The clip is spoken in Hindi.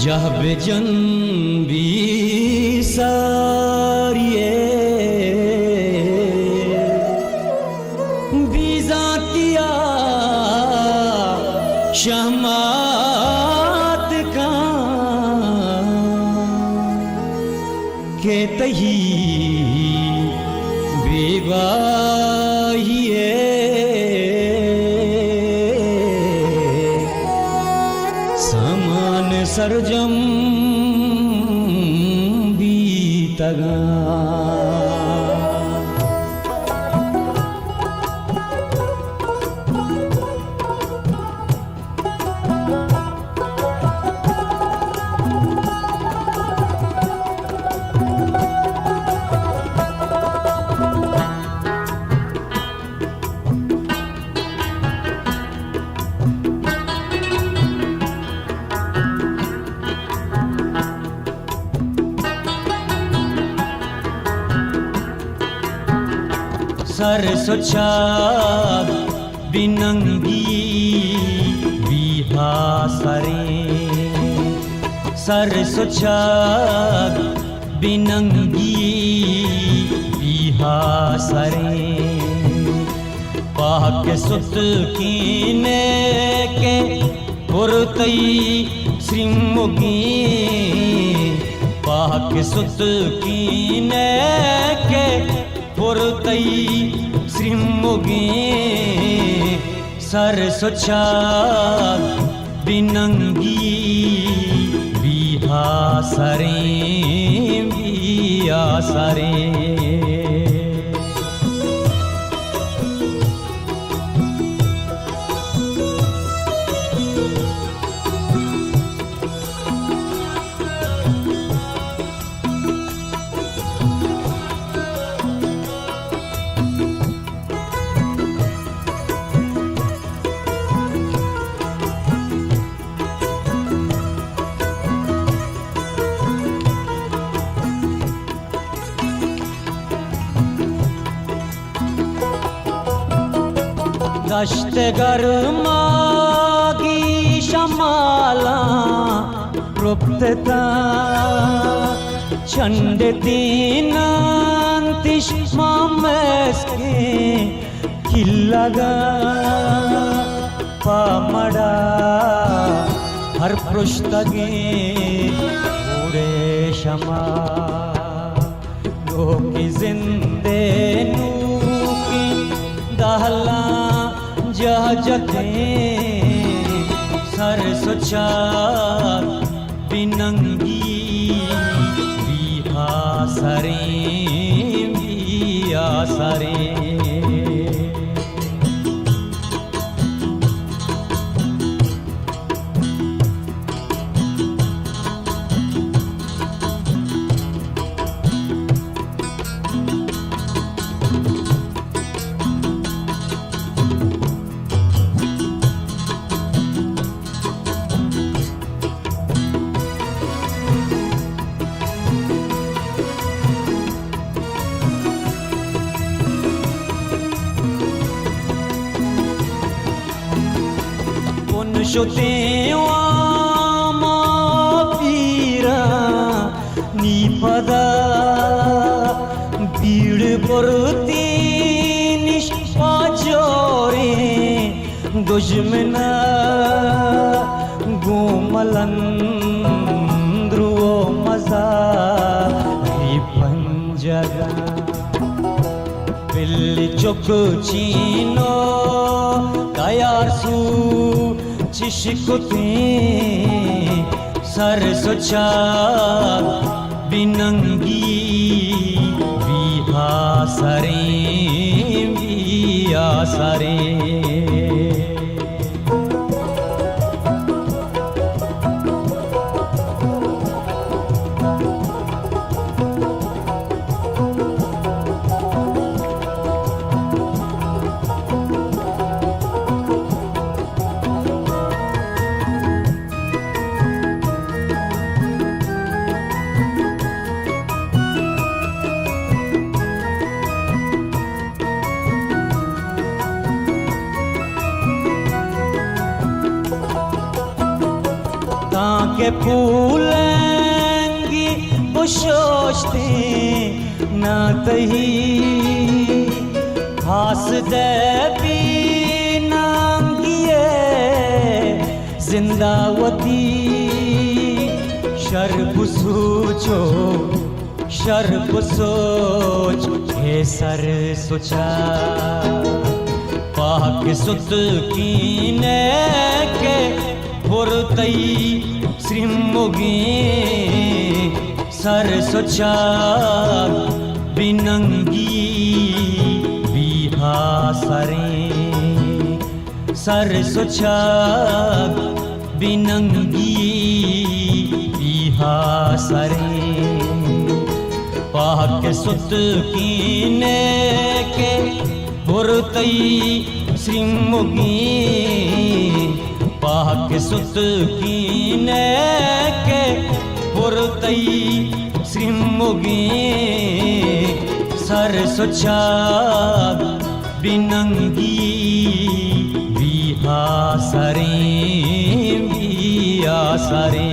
जह बेजन भी सारिये बीजातिया शहमात का के तही बेवाहिए समान सरजम बीतगा सरसों छाग बिनंगी बिहासरे सरसों छाग बिनंगी बिहासरे पाक सुत कीने के पुरतई श्रीमुगी पाक सुत कीने के पुरतई श्रीमुगी सरसों छाग बिनंगी बिहासरे बिहासरे दश्त गरमागी शमाला रुप्तता चंड दीनांतिश मामस्के किल्लगा पामड़ा हर पृष्ठगे पूरे शमा लोकी जिंदे नूकी दहला जहजते सरसों छाग बिनंगी बिहासरे बिहासरे शोते वामा पीरा निपदा बीड़ बरती निष्पाजोरे दुश्मना गोमलन ध्रुवो मजा पंजगा बिल्ली चुक चीनो कायासू चिशकुते सरसों छाग बिनंगी बिहासरे बिहासरे के फूलेंगी बुशोशते ना तही खास दे भी नांगिए जिंदावती शर्ब सोचो शर्ब सोच हे सर सोचा पाक सुत कीने के पुरतई श्रीमुगी सर सोचा बिनंगी बिहा सरे सर सोचा बिनंगी बिहा सरे पाक सुत कीने के पुरतई श्रीमुगी पाक सुत कीने के पुरतई श्रीमुगी सर सोचा बिनंगी बिहा सरे बिहा सरे